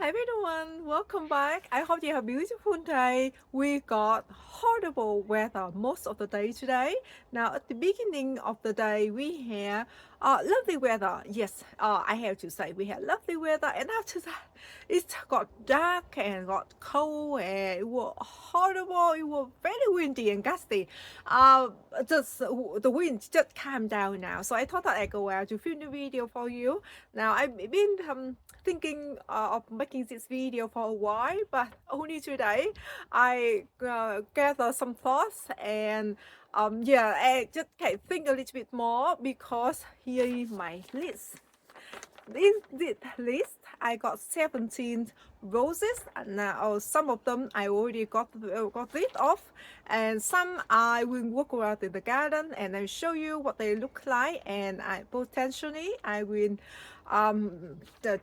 Hi everyone, welcome back. I hope you have a beautiful day. We got horrible weather most of the day today. Now at the beginning of the day we had lovely weather. Yes, I have to say we had lovely weather, and after that it got dark and got cold and it was horrible. It was very windy and gusty. Just the wind just calmed down now. So I thought that I'd go out to film the video for you. Now I've been thinking of making this video for a while, but only today I gather some thoughts and I just can think a little bit more because here is my list. This list I got 17 roses. Now some of them I already got rid of, and some I will walk around in the garden and I'll show you what they look like, and I potentially I will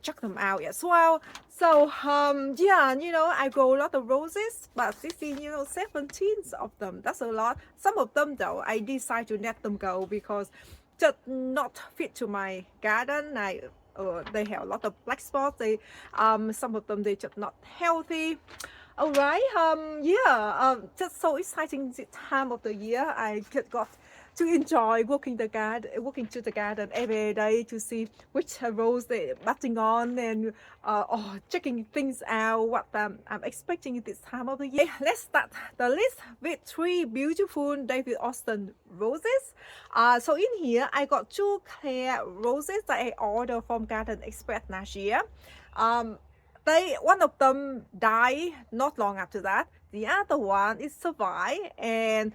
check them out as well. So I grow a lot of roses, but this is 17 of them. That's a lot. Some of them though I decide to let them go because just not fit to my garden. They have a lot of black spots. Some of them they just not healthy. All right. Just so exciting this time of the year. I just got to enjoy walking to the garden every day to see which rose they're budding on, and checking things out what I'm expecting this time of the year. Let's start the list with 3 beautiful David Austin roses. So in here I got 2 clear roses that I ordered from Garden Express last year. One of them died not long after that. The other one is survived, and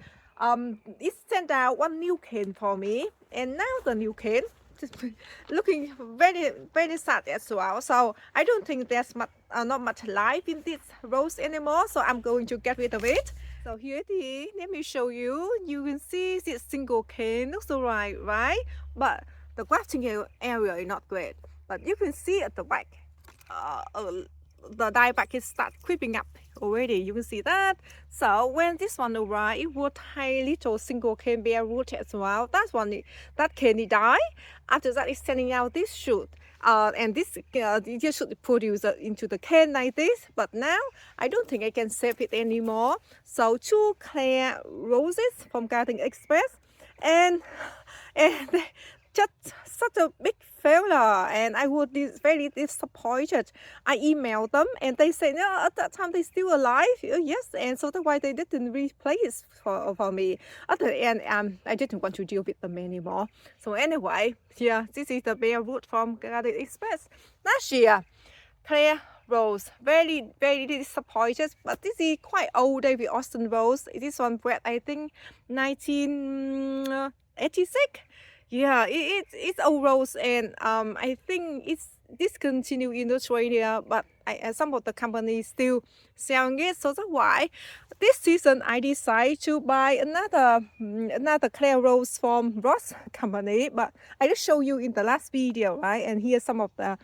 it sent out one new cane for me, and now the new cane just looking very sad as well. So I don't think there's not much life in this rose anymore, so I'm going to get rid of it. So here it is. Let me show you. You can see this single cane looks alright, right? But the grafting area is not great. But you can see at the back, the dieback is start creeping up already. You can see that. So when this one arrived, it was tiny little single cane bear root as well. That cane die. After that, it's sending out this shoot. And this just should produce into the cane like this. But now I don't think I can save it anymore. So 2 clear roses from Garden Express, and just such a big failure, and I was very disappointed. I emailed them and they said no, at that time they're still alive. Yes, and so that's why they didn't replace for me. At the end, I didn't want to deal with them anymore. So anyway, yeah, this is the bare root from Garden Express last year. Clear rose, very disappointed, but this is quite old David Austin rose. This one bred I think 1986. Yeah, it's old rose, and I think it's discontinued in Australia, but some of the companies still selling it. So that's why this season I decided to buy another clear rose from Ross company. But I just show you in the last video, right? And here's some of the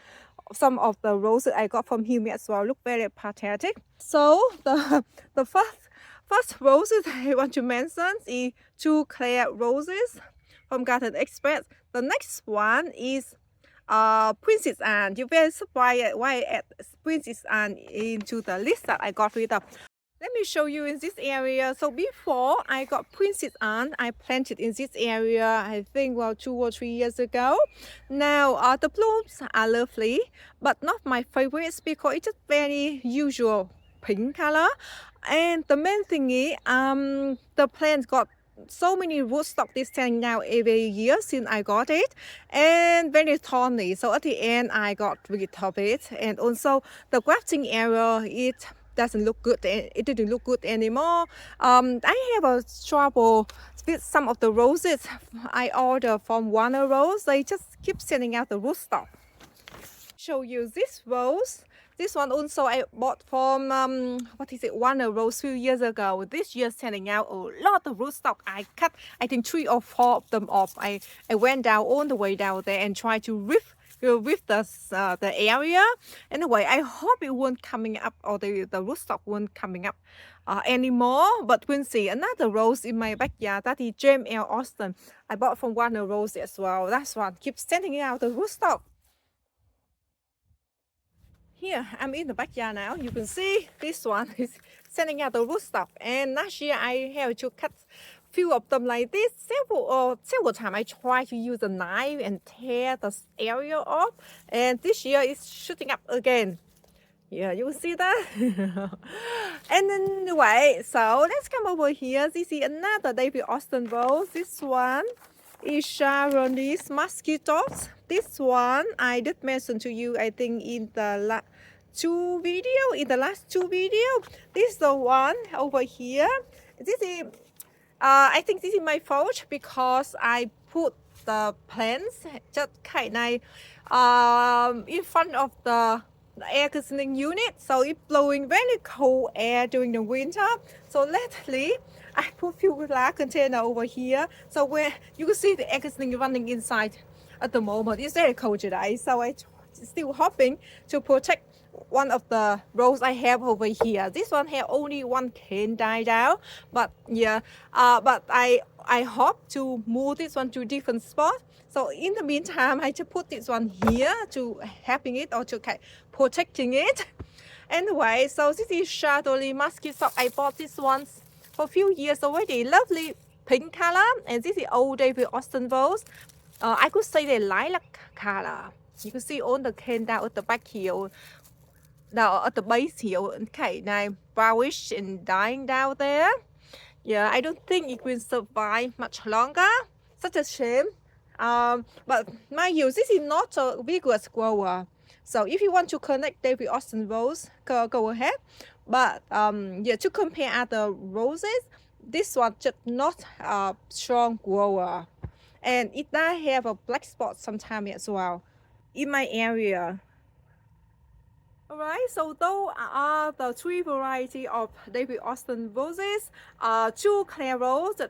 roses I got from him as well. Look very pathetic. So the first roses I want to mention is 2 clear roses from Garden Express. The next one is Princess Anne. You're very surprised why I add Princess Anne into the list that I got rid of. Let me show you in this area. So before I got Princess Anne, I planted in this area, I think 2 or 3 years ago. Now the blooms are lovely, but not my favorites because it's just very usual pink color. And the main thing is the plant got so many rootstock this standing now every year since I got it, and very thorny. So at the end I got rid of it, and also the grafting area, it doesn't look good. It didn't look good anymore. I have a trouble with some of the roses I ordered from Warner Rose. They just keep sending out the rootstock. Show you this rose. This one also I bought from Warner Rose few years ago. This year sending out a lot of rootstock. I cut I think 3 or 4 of them off. I went down all the way down there and tried to rip the area. Anyway, I hope it won't coming up, or the rootstock won't coming up anymore. But we'll see. Another rose in my backyard, that is James L. Austin. I bought from Warner Rose as well. That's one keeps sending out the rootstock. Here, I'm in the backyard now. You can see this one is sending out the rootstock. And last year I have to cut few of them like this. Several times I try to use a knife and tear the area off. And this year it's shooting up again. Yeah, you see that? And anyway, so let's come over here. This is another David Austin rose. This one is Sharonese mosquitoes. This one I did mention to you, I think, in the last two video. This is the one over here. This is I think this is my fault because I put the plants just kind of in front of the air conditioning unit, so it's blowing very cold air during the winter. So lately I put few glass container over here, so where you can see the air conditioning running inside at the moment. It's very cold today, so I still hoping to protect one of the rose I have over here. This one have only one cane die down, but yeah, but I hope to move this one to different spot. So in the meantime, I just put this one here to helping it or to protecting it. Anyway, so this is Shadowy mosquito. I bought this one for a few years already. Lovely pink color, and this is old David Austin rose. I could say they lilac color. You can see on the cane down at the back here. Now at the base here, okay, now brownish and dying down there. Yeah, I don't think it will survive much longer. Such a shame. But mind you, this is not a vigorous grower. So if you want to connect David Austin rose, go ahead. But yeah, to compare other roses, this one just not a strong grower. And it does have a black spot sometimes as well in my area. Alright, so those are the three varieties of David Austin roses. Two claros,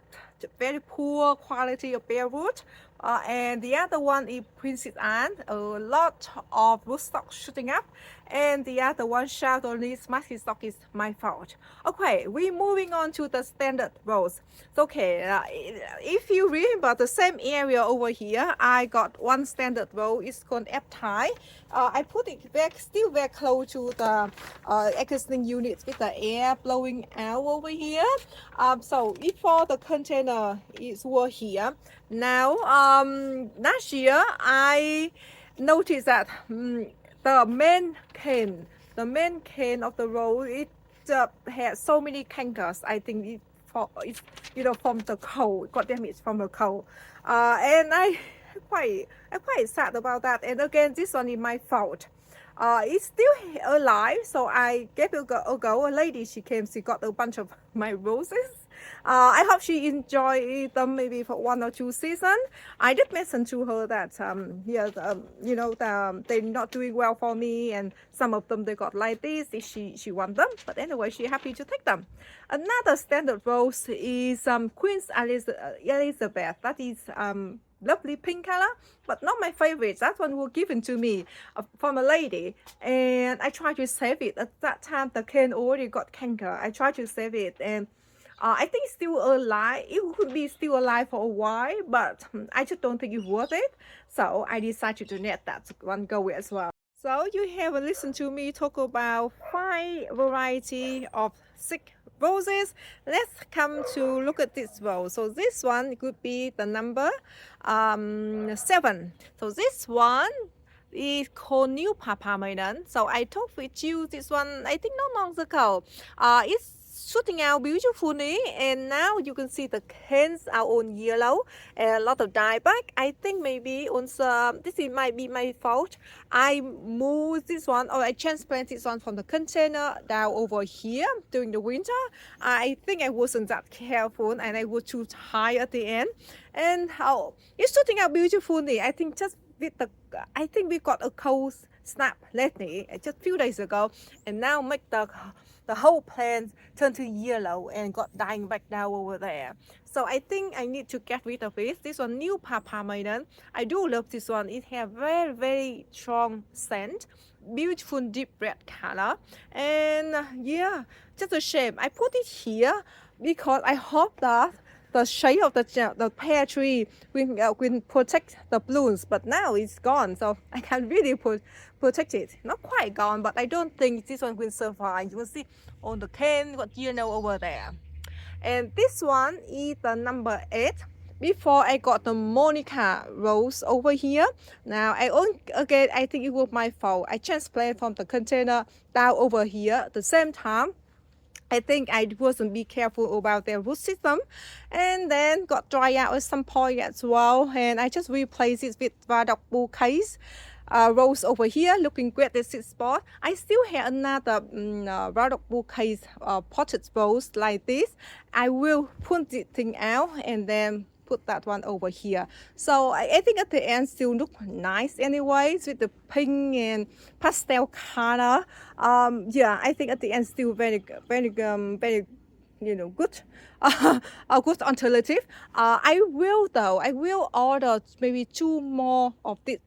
very poor quality of bare root. And the other one is Princess Anne, a lot of rootstock shooting up. And the other one, Shadowy mosquito, is my fault. Okay, we're moving on to the standard rose. Okay, if you remember the same area over here, I got one standard rose. It's called F-tie. I put it still very close to the air conditioning units with the air blowing out over here. So if all the container is over here, now last year I noticed that the main cane of the rose, it had so many cankers. I think it's from the cold, got damaged from the cold, and I'm quite sad about that. And again, this one is my fault. It's still alive, so I gave it a go. A lady, she came, she got a bunch of my roses. I hope she enjoyed them maybe for 1 or 2 seasons. I did mention to her that they're not doing well for me, and some of them they got like this. She want them, but anyway, she happy to take them. Another standard rose is Queen Elizabeth. That is lovely pink color, but not my favorite. That one was given to me from a lady, and I tried to save it. At that time, the cane already got canker. I tried to save it, and I think it's still alive. It could be still alive for a while, but I just don't think it's worth it. So I decided to let that one go as well. So you have listened to me talk about 5 variety of sick roses. Let's come to look at this rose. So this one could be the number 7. So this one is called New Papa Maiden. So I talked with you this one, I think not long ago. It's shooting out beautifully, and now you can see the canes are on yellow and a lot of dieback. I think maybe also this might be my fault. I moved this one, or I transplanted this one from the container down over here during the winter. I think I wasn't that careful, and I was too high at the end, and how it's shooting out beautifully. I think just with the, I think we got a cold snap lately, just a few days ago, and now make the whole plant turned to yellow and got dying back down over there. So I think I need to get rid of it. This one, New Papa Maiden. I do love this one. It has very strong scent, beautiful deep red color, and yeah, just a shame. I put it here because I hope that the shade of the pear tree will protect the blooms, but now it's gone, so I can't really protect it. Not quite gone, but I don't think this one will survive. You will see on the cane what over there. And this one is the number 8. Before I got the Monica rose over here. Now again I think it was my fault. I transplanted from the container down over here at the same time. I think I wasn't be careful about their root system, and then got dry out at some point as well, and I just replaced it with Vardok bouquets. Rose over here looking great at 6 spot. I still have another Vardok bouquets potted rose like this. I will put this thing out and then put that one over here. So I think at the end still look nice anyways with the pink and pastel color. Yeah, I think at the end still very good. A good alternative. I will order maybe 2 more of this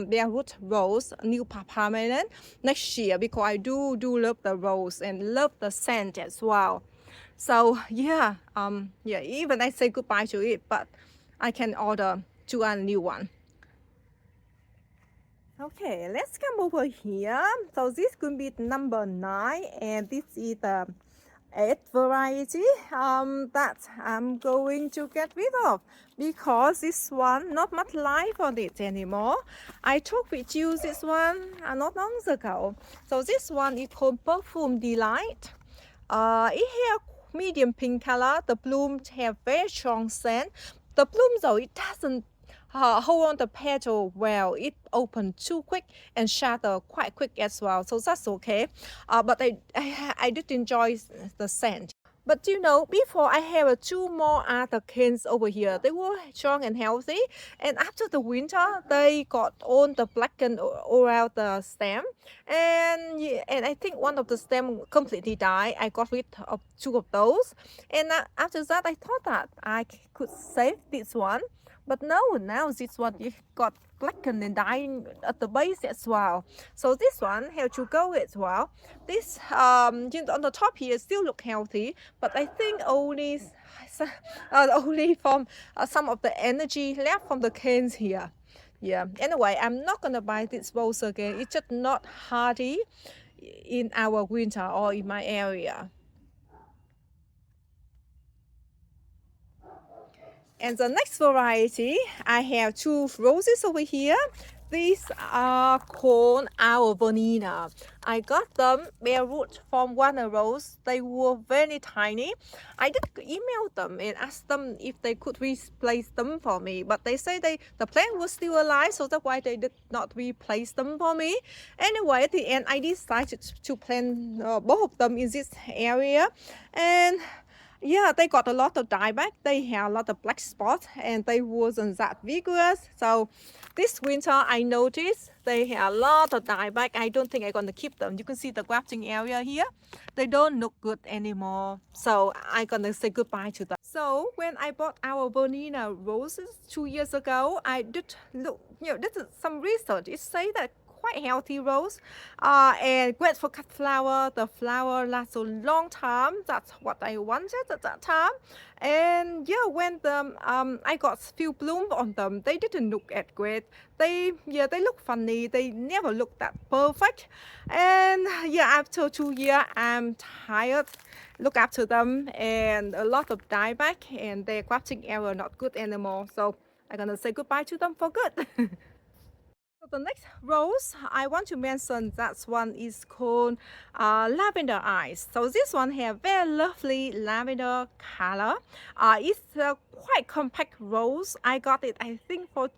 their root rose, new permanent next year, because I do love the rose and love the scent as well. So yeah, even I say goodbye to it, but I can order 2 a new one. Okay, let's come over here. So this could be number 9, and this is the 8th variety that I'm going to get rid of, because this one not much life on it anymore. I talked with you this one not long ago. So this one is called Perfume Delight. It has medium pink color. The blooms have very strong scent. The bloom though, it doesn't hold on the petal well. It opens too quick and shatter quite quick as well, so that's okay. But I did enjoy the scent. But before I have 2 more other canes over here. They were strong and healthy, and after the winter they got all the blackened around the stem, and I think one of the stem completely died. I got rid of 2 of those, and after that I thought that I could save this one. But no, now this one it got blackened and dying at the base as well. So this one have to go as well. This on the top here still look healthy, but I think only from some of the energy left from the canes here. Yeah. Anyway, I'm not gonna buy this rose again. It's just not hardy in our winter or in my area. And the next variety, I have 2 roses over here. These are called Our Bonina. I got them bare root from one rose. They were very tiny. I did email them and ask them if they could replace them for me, but they say the plant was still alive, so that's why they did not replace them for me. Anyway, at the end, I decided to plant both of them in this area, and yeah, they got a lot of dieback. They had a lot of black spots, and they wasn't that vigorous. So this winter, I noticed they had a lot of dieback. I don't think I'm gonna keep them. You can see the grafting area here. They don't look good anymore. So I'm gonna say goodbye to them. So when I bought Our Bonina roses 2 years ago, I did look, did some research. It say that quite healthy rose, and great for cut flower. The flower lasts a long time. That's what I wanted at that time. And yeah, when I got few bloom on them, they didn't look at great. They look funny. They never look that perfect. And yeah, after 2 years, I'm tired. Look after them, and a lot of dieback, and their grafting area not good anymore. So I'm gonna say goodbye to them for good. So the next rose I want to mention, that one is called Lavender Eyes. So this one have very lovely lavender color. It's a quite compact rose. I got it I think for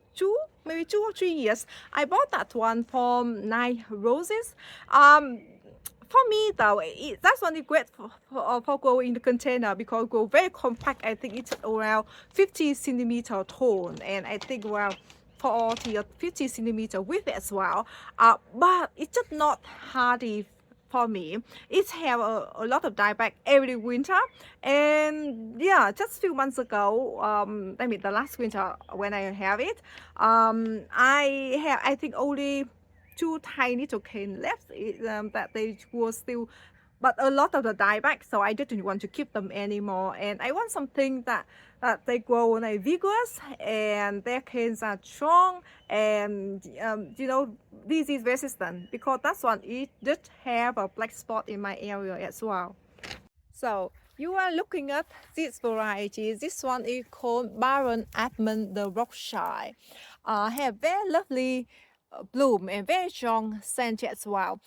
maybe 2 or 3 years. I bought that one from 9 Roses. For me though, that one is great for growing in the container, because grow very compact. I think it's around 50 centimeter tall, and I think around 40 or 50 centimeter width as well. But it's just not hardy for me. It have a lot of dieback every winter, and yeah, just a few months ago, I mean the last winter when I have it, I think only 2 tiny little cane left, that they were still but a lot of the die back, so I didn't want to keep them anymore. And I want something that they grow like vigorous and their canes are strong and disease resistant, because that one it did have a black spot in my area as well. So you are looking at this variety. This one is called Baron Edmund the Rothschild. Have very lovely bloom and very strong scent as well.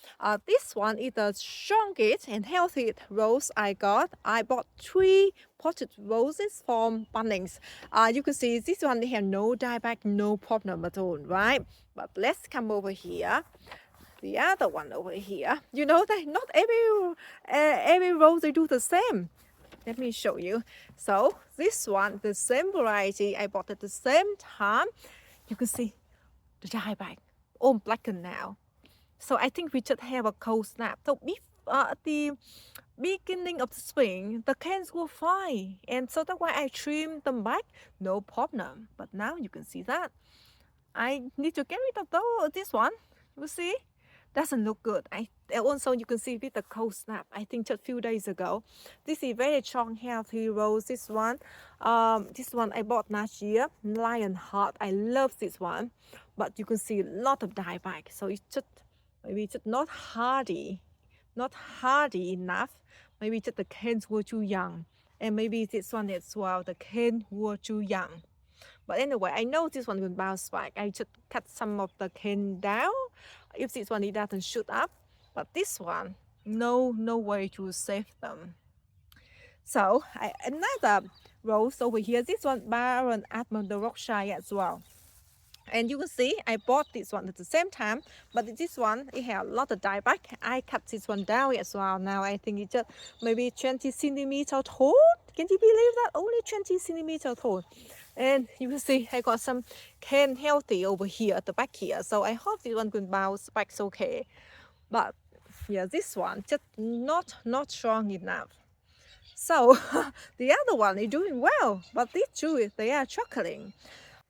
This one is the strongest and healthiest rose I got. I bought 3 potted roses from Bunnings. You can see this one, they have no dieback, no problem at all, right? But let's come over here. The other one over here, you know that not every rose they do the same. Let me show you. So this one, the same variety, I bought at the same time. You can see the dieback all blackened now. So I think we just have a cold snap. So at the beginning of the spring, the cans were fine, and so that's why I trimmed them back, no problem. But now you can see that I need to get rid of this one. You see, doesn't look good. Also, you can see with the cold snap, I think just a few days ago. This is very strong, healthy rose. This one I bought last year, Lionheart. I love this one, but you can see a lot of dieback, so it's just maybe it's not hardy enough. Maybe just the canes were too young, and maybe this one as well, the canes were too young. But anyway, I know this one will bounce back. I just cut some of the cane down if this one it doesn't shoot up. But this one, no way to save them. So another rose over here. This one, Baron Edmund the Rothschild as well. And you can see I bought this one at the same time, but this one it had a lot of dieback. I cut this one down as well. Now I think it's just maybe 20 centimeter tall. Can you believe that? Only 20 centimeter tall. And you can see I got some cane healthy over here at the back here. So I hope this one will bounce back okay. But yeah, this one just not strong enough. So the other one is doing well, but these two, they are struggling.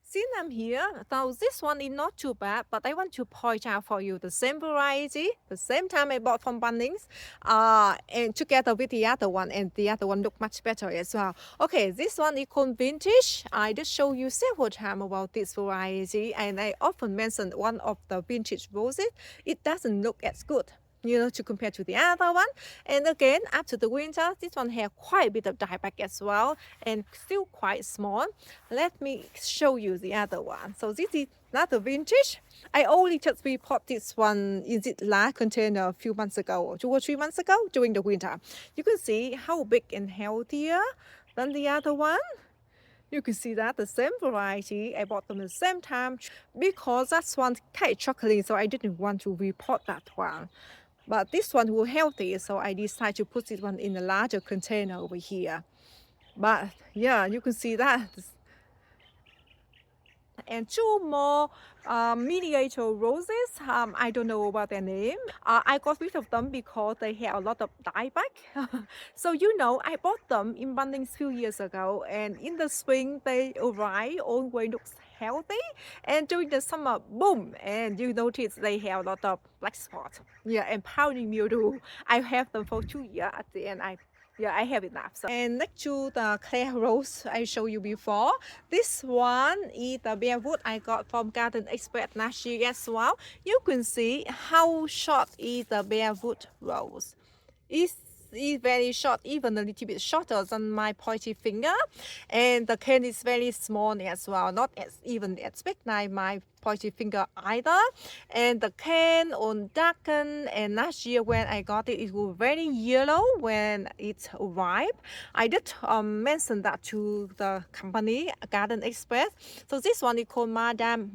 Since I'm here, now this one is not too bad, but I want to point out for you the same variety, the same time I bought from Bunnings, and together with the other one, and the other one look much better as well. Okay, this one is called Vintage. I did show you several times about this variety, and I often mentioned one of the vintage roses. It doesn't look as good, to compare to the other one. And again, after the winter, this one has quite a bit of dieback as well, and still quite small. Let me show you the other one. So this is another vintage. I only just repot this one in the last container a few months ago, or 2 or 3 months ago during the winter. You can see how big and healthier than the other one. You can see that the same variety, I bought them at the same time because that one kind of struggling, so I didn't want to repot that one. But this one was healthy, so I decided to put this one in a larger container over here. But yeah, you can see that. And 2 more miniature roses. I don't know about their name. I got rid of them because they have a lot of dieback. So I bought them in Bunnings a few years ago, and in the spring they arrive, always looks healthy, and during the summer, boom, and you notice they have a lot of black spots. Yeah, and powdery mildew. I have them for 2 years. At the end, I have enough. So, and next to the Claire Rose I showed you before, this one is the Bearwood I got from Garden Express last year as well. You can see how short is the Bearwood Rose. It's very short, even a little bit shorter than my pointy finger, and the cane is very small as well, not even as big like my pointy finger either. And the cane on darkened, and last year when I got it, it was very yellow when it arrived. I did mention that to the company Garden Express. So this one is called Madame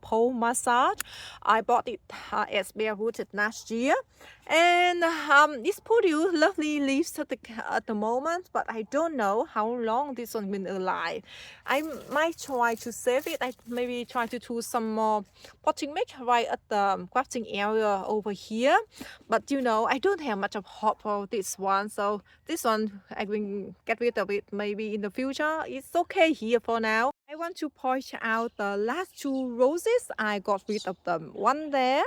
Pole Massage. I bought it as Bearwood last year, and it's produce lovely leaves at the moment, but I don't know how long this one will alive. I might try to save it. I maybe try to do some more potting mix right at the grafting area over here, but I don't have much of hope for this one, so this one I will get rid of it maybe in the future. It's okay here for now. I want to point out the last 2 roses. I got rid of them. One there,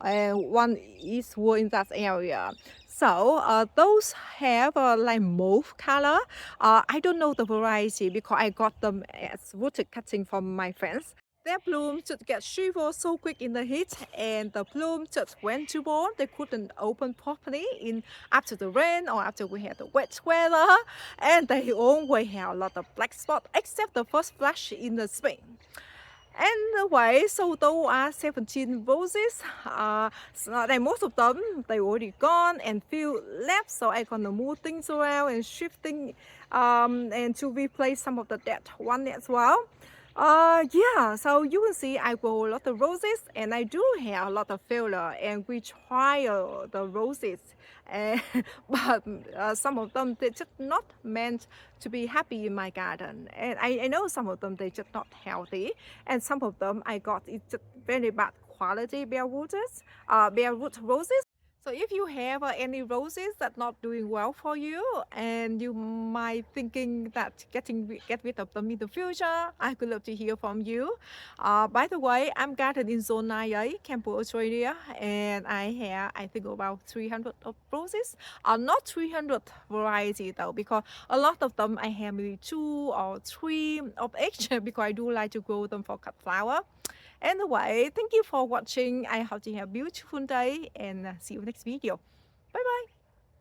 and one is wool in that area. So those have like mauve color. I don't know the variety because I got them as wood cutting from my friends. Their bloom just get shriveled so quick in the heat, and the bloom just went too warm. They couldn't open properly in after the rain or after we had the wet weather, and they always have a lot of black spot except the first flush in the spring. Anyway, so those are 17 roses. Like most of them, they already gone and few left. So I gonna move things around and shifting, and to replace some of the dead one as well. Yeah, so you can see I grow a lot of roses and I do have a lot of failure and we trial the roses and but some of them they just not meant to be happy in my garden and I know some of them they just not healthy and some of them I got it's just very bad quality bare root roses. So if you have any roses that not doing well for you and you might thinking that get rid of them in the future, I would love to hear from you. By the way, I'm garden in zone 9A, Campo, Australia, and I think about 300 of roses. Not 300 variety though, because a lot of them I have maybe 2 or 3 of each because I do like to grow them for cut flower. Anyway, thank you for watching. I hope you have a beautiful day and see you next video. Bye bye.